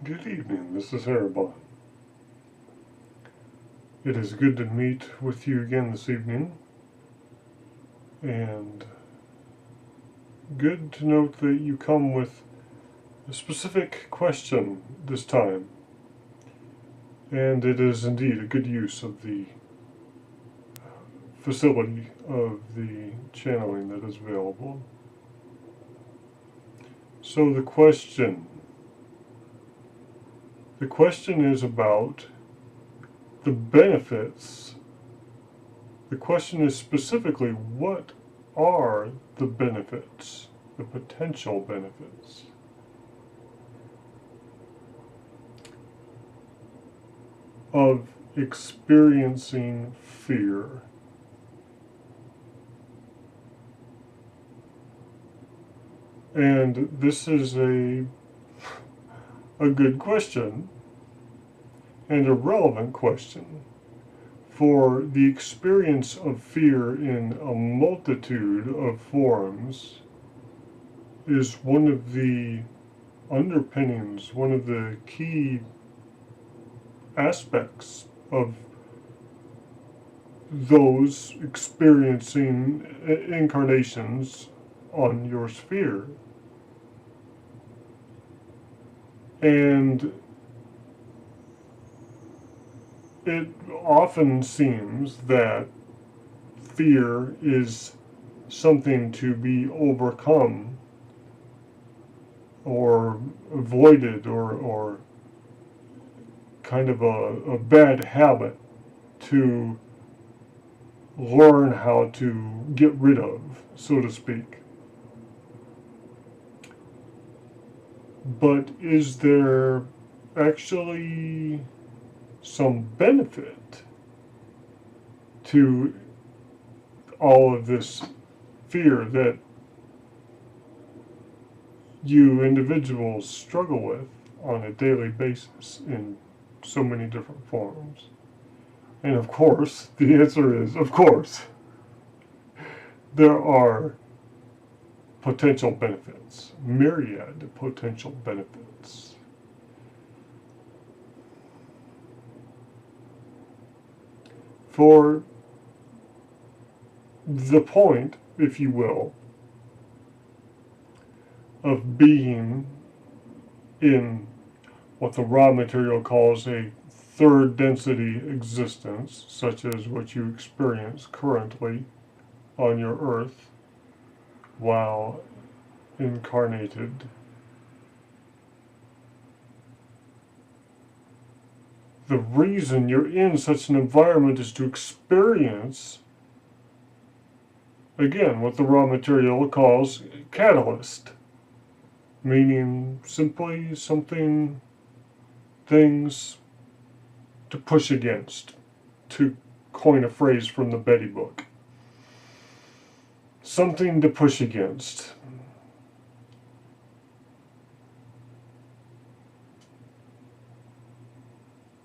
Good evening, this is Erabon. It is good to meet with you again this evening, and good to note that you come with a specific question this time, and it is indeed a good use of the facility of the channeling that is available. So the question is about the benefits. The question is specifically, what are the benefits, the potential benefits of experiencing fear? And this is a good question and a relevant question, for the experience of fear in a multitude of forms is one of the underpinnings, one of the key aspects of those experiencing incarnations on your sphere. And it often seems that fear is something to be overcome or avoided, or kind of a bad habit to learn how to get rid of, so to speak. But is there actually some benefit to all of this fear that you individuals struggle with on a daily basis in so many different forms? And of course, the answer is, of course, there are potential benefits, myriad potential benefits. For the point, if you will, of being in what the raw material calls a third density existence, such as what you experience currently on your earth while incarnated. The reason you're in such an environment is to experience, again, what the raw material calls catalyst, meaning simply something, things to push against, to coin a phrase from the Betty book. Something to push against.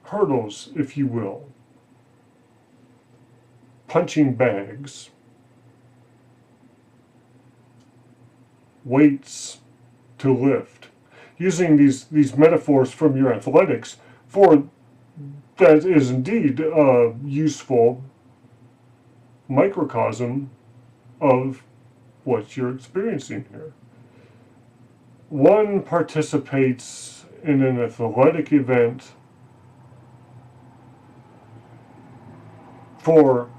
Hurdles, if you will. Punching bags. Weights to lift. Using these metaphors from your athletics, for that is indeed a useful microcosm of what you're experiencing here. One participates in an athletic event for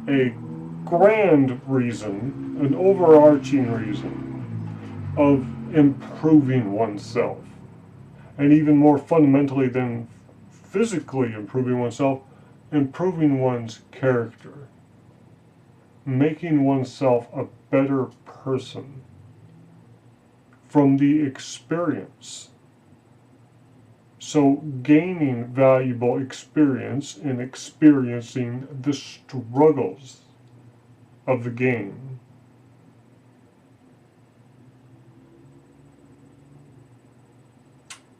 a grand reason, an overarching reason of improving oneself. And even more fundamentally than physically improving oneself, improving one's character, making oneself a better person from the experience. So gaining valuable experience in experiencing the struggles of the game.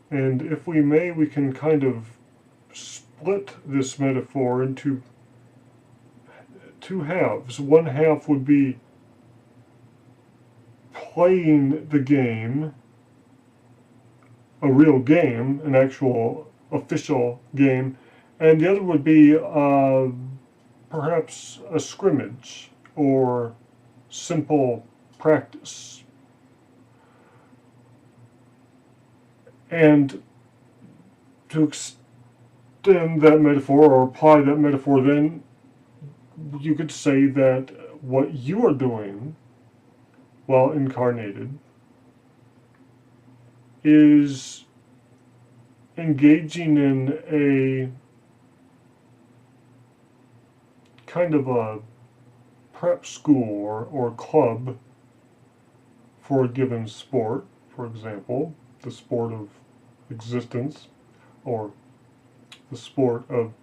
And if we may, we can kind of split this metaphor into two halves. One half would be playing the game a real game, an actual official game, and the other would be perhaps a scrimmage or simple practice. And to extend that metaphor or apply that metaphor, then you could say that what you are doing while incarnated is engaging in a kind of a prep school or club for a given sport, for example, the sport of existence, or the sport of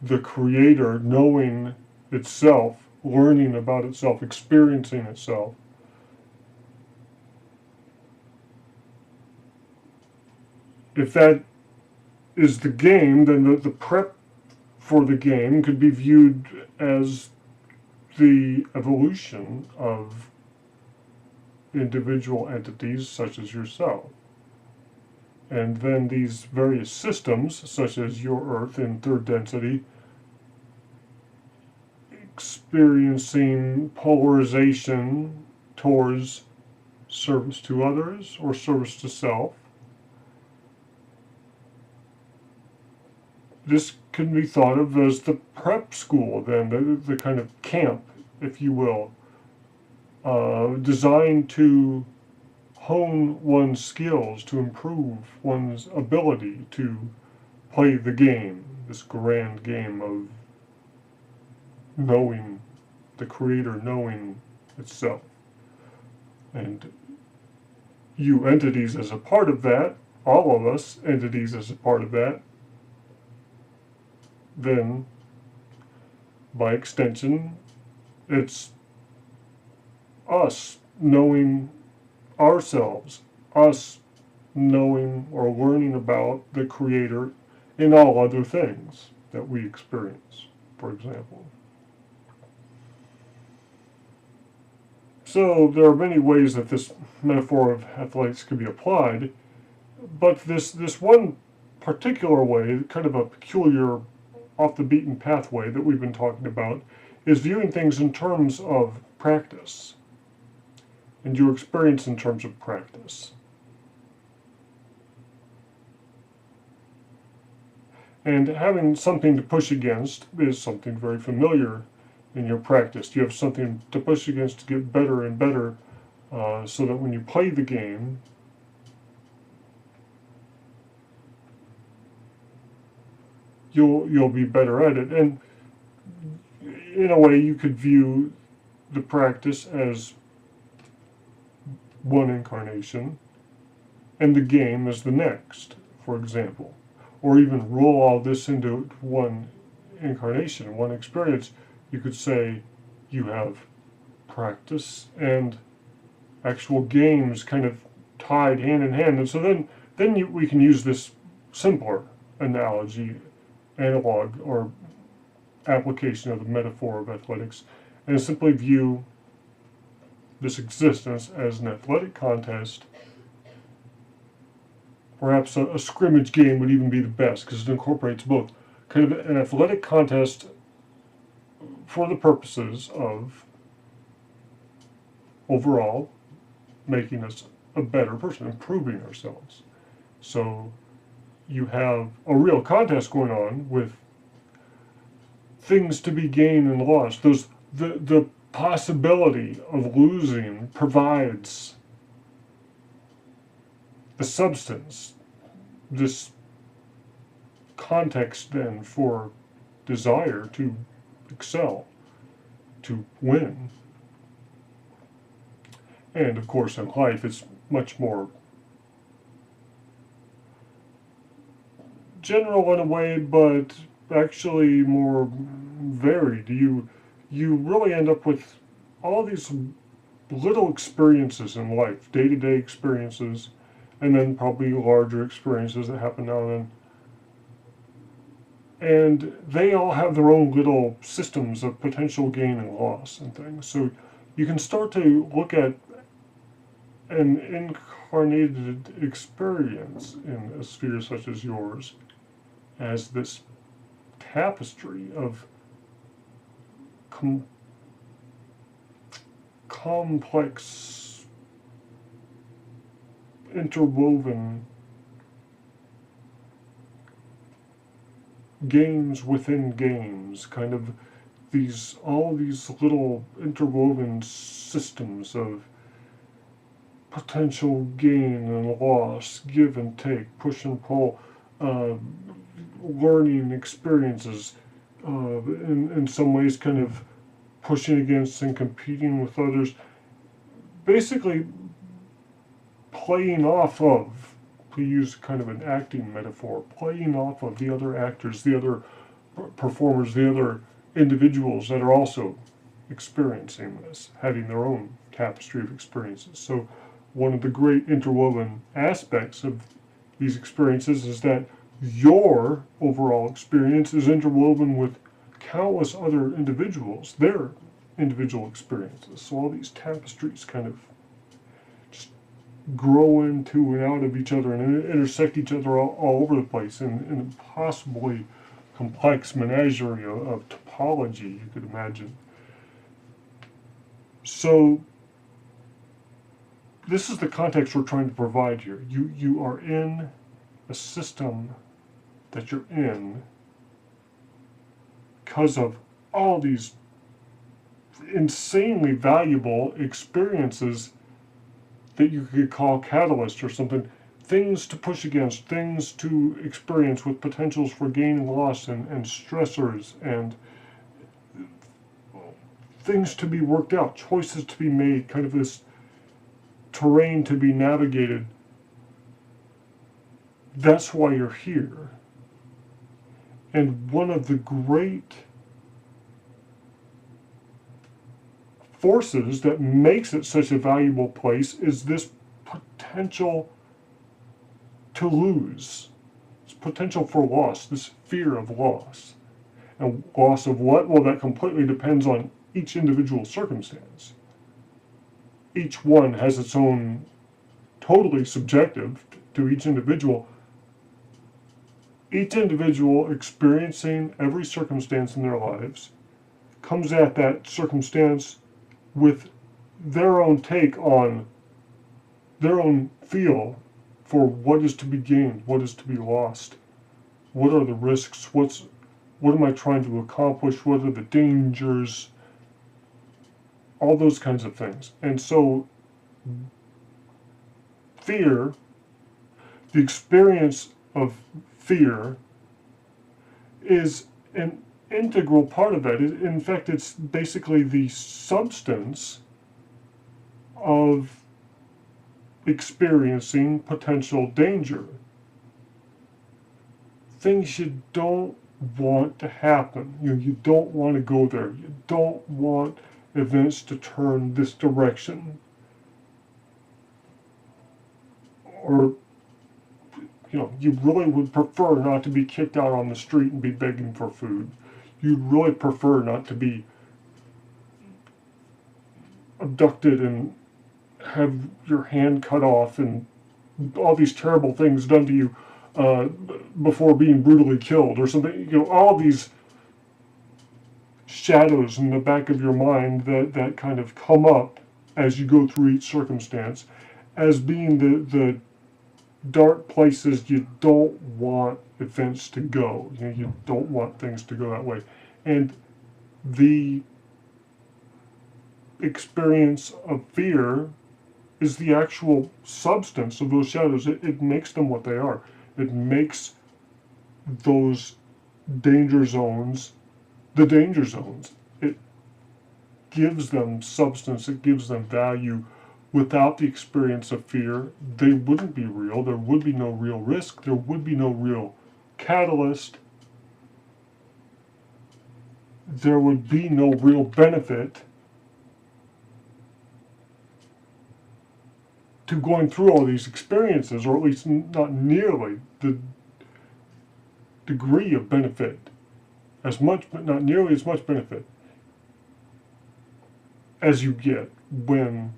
the creator knowing itself, learning about itself, experiencing itself. If that is the game, then the prep for the game could be viewed as the evolution of individual entities such as yourself. And then these various systems, such as your Earth in third density, experiencing polarization towards service to others or service to self. This can be thought of as the prep school, then, the kind of camp, if you will, designed to hone one's skills, to improve one's ability to play the game, this grand game of knowing the creator, knowing itself. And you entities as a part of that, all of us entities as a part of that, then by extension, it's us knowing ourselves, us knowing or learning about the creator in all other things that we experience, for example. So there are many ways that this metaphor of athletics could be applied, but this one particular way, kind of a peculiar off the beaten pathway that we've been talking about, is viewing things in terms of practice and your experience in terms of practice. And having something to push against is something very familiar in your practice. You have something to push against to get better and better, so that when you play the game, you'll be better at it. And in a way, you could view the practice as one incarnation and the game as the next, for example. Or even roll all this into one incarnation, one experience. You could say you have practice and actual games kind of tied hand in hand. And so then we can use this simpler analogy, analog, or application of the metaphor of athletics, and simply view this existence as an athletic contest. Perhaps a scrimmage game would even be the best because it incorporates both. Kind of an athletic contest for the purposes of overall making us a better person, improving ourselves. So you have a real contest going on with things to be gained and lost. The possibility of losing provides the substance, this context then for desire to excel, to win. And of course in life it's much more general in a way, but actually more varied. You really end up with all these little experiences in life, day-to-day experiences, and then probably larger experiences that happen now and then. And they all have their own little systems of potential gain and loss and things. So you can start to look at an incarnated experience in a sphere such as yours as this tapestry of complex, interwoven games within games, kind of all these little interwoven systems of potential gain and loss, give and take, push and pull, uh, learning experiences, in some ways kind of pushing against and competing with others, basically playing off of, to use kind of an acting metaphor, playing off of the other actors, the other performers, the other individuals that are also experiencing this, having their own tapestry of experiences. So one of the great interwoven aspects of these experiences is that your overall experience is interwoven with countless other individuals, their individual experiences. So all these tapestries kind of just grow into and out of each other and intersect each other all over the place in an impossibly complex menagerie of topology, you could imagine. So this is the context we're trying to provide here. You are in a system that you're in because of all these insanely valuable experiences that you could call catalysts or something, things to push against, things to experience with potentials for gain and loss and stressors and things to be worked out, choices to be made, kind of this terrain to be navigated. That's why you're here. And one of the great forces that makes it such a valuable place is this potential to lose, this potential for loss, this fear of loss. And loss of what? Well, that completely depends on each individual circumstance. Each one has its own, totally subjective to each individual. Each individual experiencing every circumstance in their lives comes at that circumstance with their own take on their own feel for what is to be gained, what is to be lost, what are the risks, what am I trying to accomplish, what are the dangers, all those kinds of things. And so fear, the experience of fear, is an integral part of that. In fact, it's basically the substance of experiencing potential danger. Things you don't want to happen. You don't want to go there. You don't want events to turn this direction. Or you really would prefer not to be kicked out on the street and be begging for food. You'd really prefer not to be abducted and have your hand cut off and all these terrible things done to you before being brutally killed or something. All these shadows in the back of your mind that kind of come up as you go through each circumstance as being the dark places you don't want events to go. You don't want things to go that way. And the experience of fear is the actual substance of those shadows. It makes them what they are. It makes those danger zones the danger zones. It gives them substance, it gives them value. Without the experience of fear, they wouldn't be real. There would be no real risk. There would be no real catalyst. There would be no real benefit to going through all these experiences, or at least not nearly the degree of benefit, as much, but not nearly as much benefit as you get when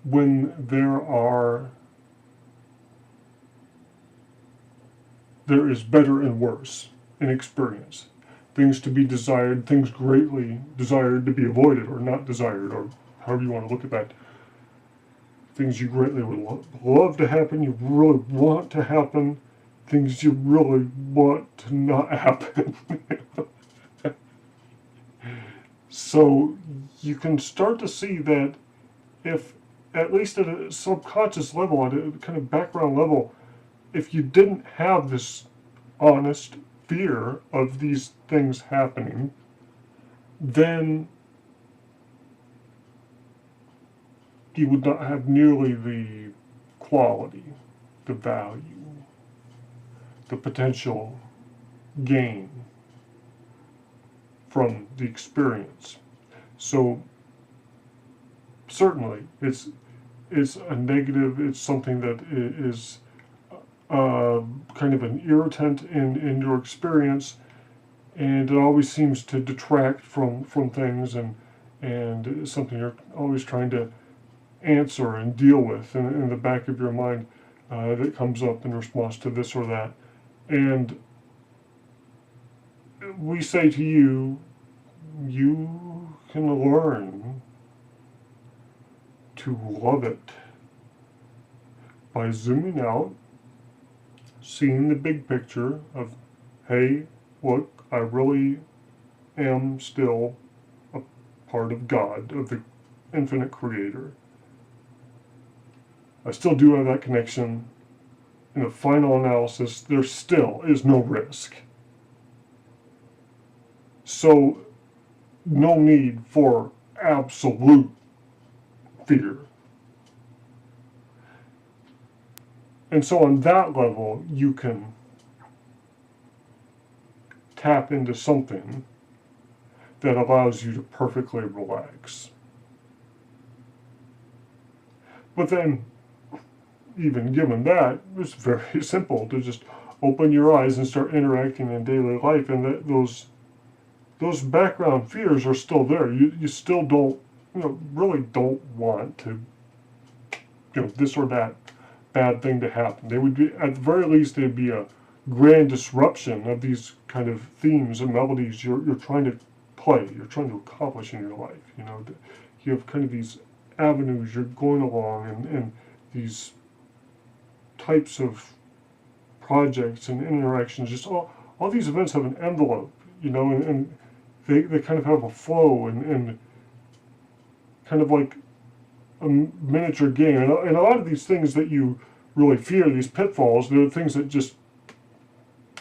when there is better and worse in experience. Things to be desired, things greatly desired to be avoided or not desired, or however you want to look at that. Things you greatly would love to happen, you really want to happen, things you really want to not happen. So you can start to see that if, at least at a subconscious level, at a kind of background level, if you didn't have this honest fear of these things happening, then you would not have nearly the quality, the value, the potential gain from the experience. So certainly it's a negative, it's something that is kind of an irritant in your experience, and it always seems to detract from things, and it's something you're always trying to answer and deal with in the back of your mind that comes up in response to this or that. And we say to you, you can learn to love it by zooming out, seeing the big picture of, hey, look, I really am still a part of God, of the infinite creator. I still do have that connection. In the final analysis, there still is no risk. So, no need for absolute fear. And so on that level, you can tap into something that allows you to perfectly relax. But then, even given that, it's very simple to just open your eyes and start interacting in daily life, and that those background fears are still there. You still don't, really don't want to, this or that bad thing to happen. They would be, at the very least, they'd be a grand disruption of these kind of themes and melodies you're trying to play, you're trying to accomplish in your life. You have kind of these avenues you're going along, and these types of projects and interactions. Just all these events have an envelope, and they kind of have a flow, and kind of like a miniature game. And a lot of these things that you really fear, these pitfalls, they're things that just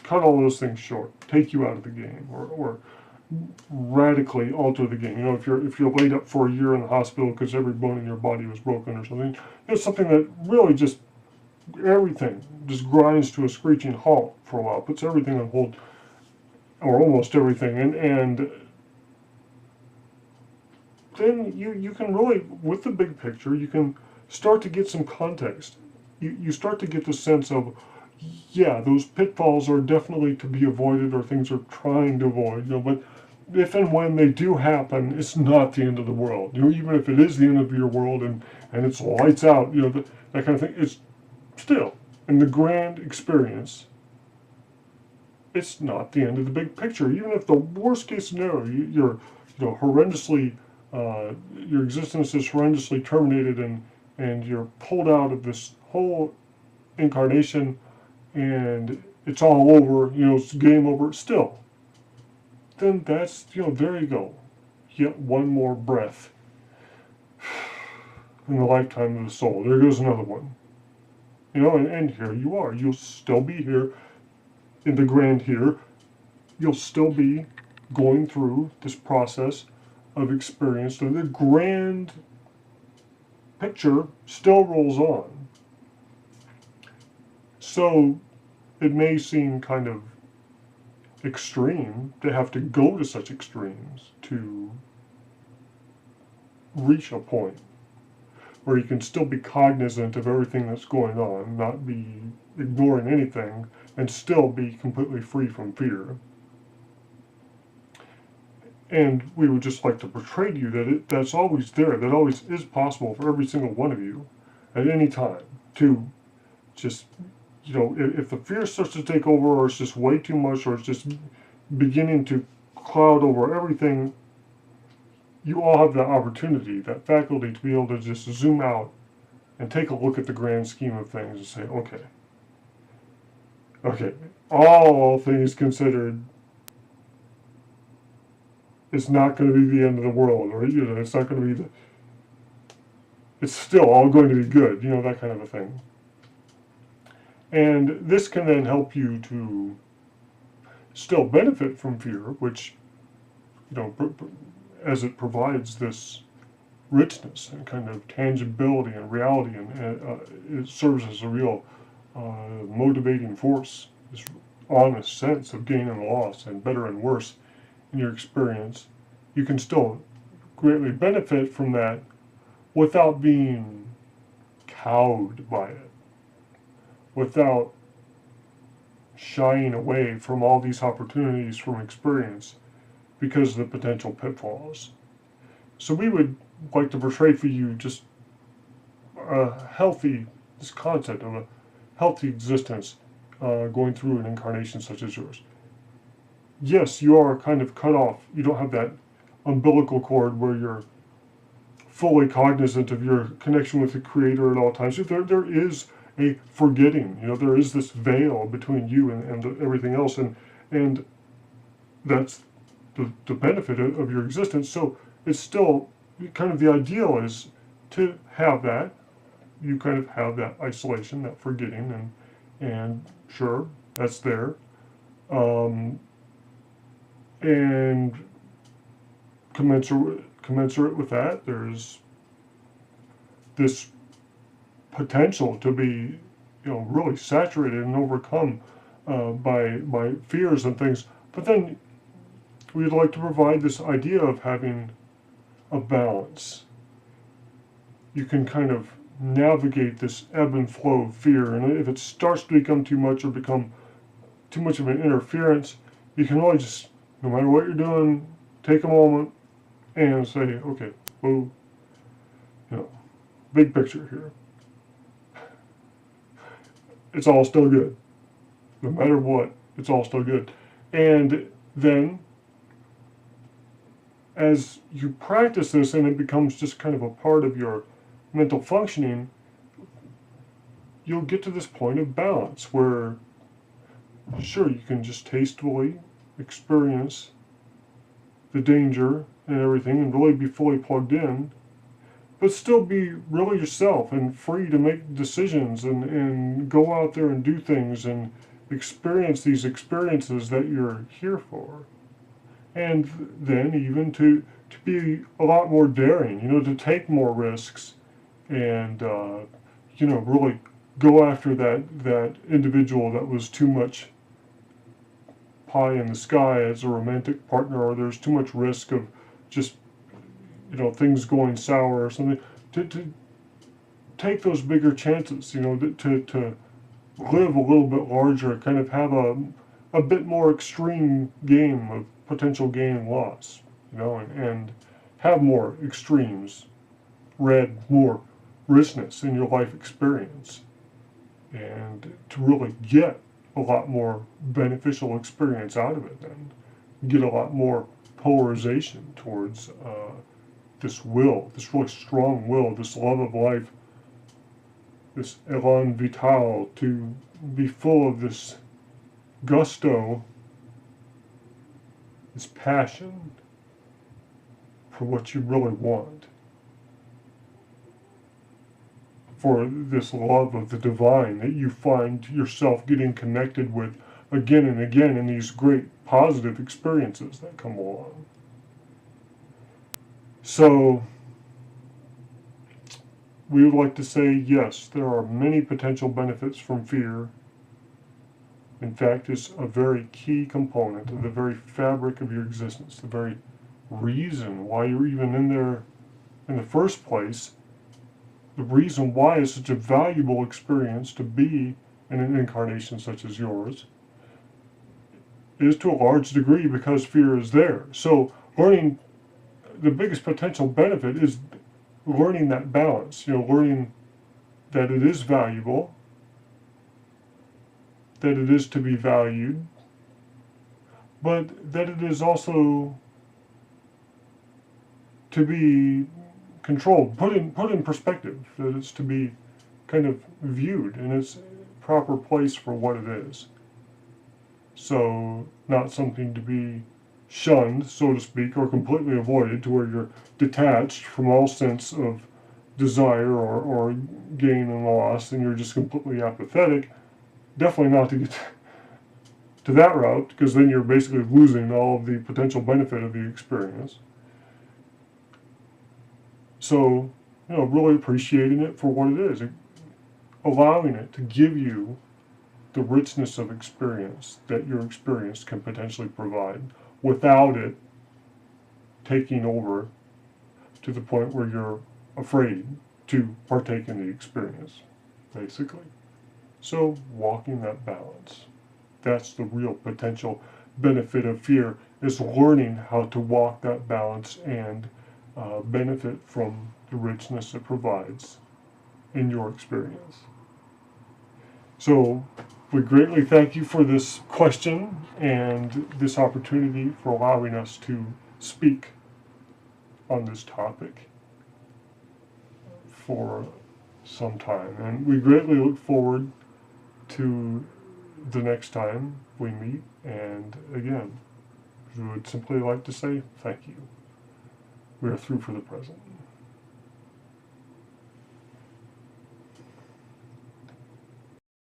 cut all those things short, take you out of the game, or radically alter the game. If you're laid up for a year in the hospital because every bone in your body was broken or something, it's something that really just everything just grinds to a screeching halt for a while, puts everything on hold, or almost everything, and then you can really, with the big picture, you can start to get some context. You start to get the sense of, yeah, those pitfalls are definitely to be avoided, or things are trying to avoid, but if and when they do happen, it's not the end of the world. Even if it is the end of your world and it's lights out, that kind of thing, it's still, in the grand experience, it's not the end of the big picture. Even if the worst case scenario, you're horrendously, your existence is horrendously terminated, and you're pulled out of this whole incarnation, and it's all over, it's game over, still, then that's, there you go. Yet one more breath in the lifetime of the soul. There goes another one. And here you are. You'll still be here in the grand here. You'll still be going through this process of experience. So the grand picture still rolls on. So it may seem kind of extreme to have to go to such extremes to reach a point where you can still be cognizant of everything that's going on, not be ignoring anything, and still be completely free from fear. And we would just like to portray to you that that's always there, that always is possible for every single one of you at any time to just, if the fear starts to take over, or it's just way too much, or it's just beginning to cloud over everything, you all have that opportunity, that faculty to be able to just zoom out and take a look at the grand scheme of things and say, okay, all things considered, it's not going to be the end of the world, or it's not going to be it's still all going to be good, that kind of a thing. And this can then help you to still benefit from fear, which, as it provides this richness and kind of tangibility and reality, and it serves as a real motivating force, this honest sense of gain and loss and better and worse in your experience. You can still greatly benefit from that without being cowed by it, without shying away from all these opportunities from experience because of the potential pitfalls. So we would like to portray for you just this concept of a healthy existence going through an incarnation such as yours. Yes, you are kind of cut off. You don't have that umbilical cord where you're fully cognizant of your connection with the Creator at all times. There is a forgetting. There is this veil between you and everything else, and that's the benefit of your existence. So it's still kind of the ideal is to have that. You kind of have that isolation, that forgetting, and sure, that's there. And commensurate with that, there's this potential to be, really saturated and overcome by fears and things. But then we'd like to provide this idea of having a balance. You can kind of navigate this ebb and flow of fear, and if it starts to become too much or become too much of an interference, you can really just, no matter what you're doing, take a moment and say, okay, well, big picture here. It's all still good. No matter what, it's all still good. And then, as you practice this and it becomes just kind of a part of your mental functioning, you'll get to this point of balance where, sure, you can just tastefully experience the danger and everything and really be fully plugged in, but still be really yourself and free to make decisions and go out there and do things and experience these experiences that you're here for. And then even to be a lot more daring, to take more risks and, really go after that individual that was too much pie in the sky as a romantic partner, or there's too much risk of just, things going sour or something. To take those bigger chances, to live a little bit larger, kind of have a bit more extreme game of potential gain and loss, and have more extremes, more richness in your life experience, and to really get a lot more beneficial experience out of it, and get a lot more polarization towards this will, this really strong will, this love of life, this élan vital, to be full of this gusto, this passion for what you really want, for this love of the divine that you find yourself getting connected with again and again in these great positive experiences that come along. So we would like to say, yes, there are many potential benefits from fear. In fact, it's a very key component of the very fabric of your existence, the very reason why you're even in there in the first place, the reason why it's such a valuable experience to be in an incarnation such as yours, is to a large degree because fear is there. So learning, the biggest potential benefit is learning that balance, learning that it is valuable, that it is to be valued, but that it is also to be controlled, put in perspective, that it's to be kind of viewed in its proper place for what it is. So not something to be shunned, so to speak, or completely avoided to where you're detached from all sense of desire or gain and loss, and you're just completely apathetic. Definitely not to get to that route, because then you're basically losing all of the potential benefit of the experience. So, really appreciating it for what it is, allowing it to give you the richness of experience that your experience can potentially provide without it taking over to the point where you're afraid to partake in the experience, basically. So, walking that balance. That's the real potential benefit of fear, is learning how to walk that balance and benefit from the richness it provides in your experience. So we greatly thank you for this question and this opportunity for allowing us to speak on this topic for some time. And we greatly look forward to the next time we meet. And again, we would simply like to say thank you. We are through for the present.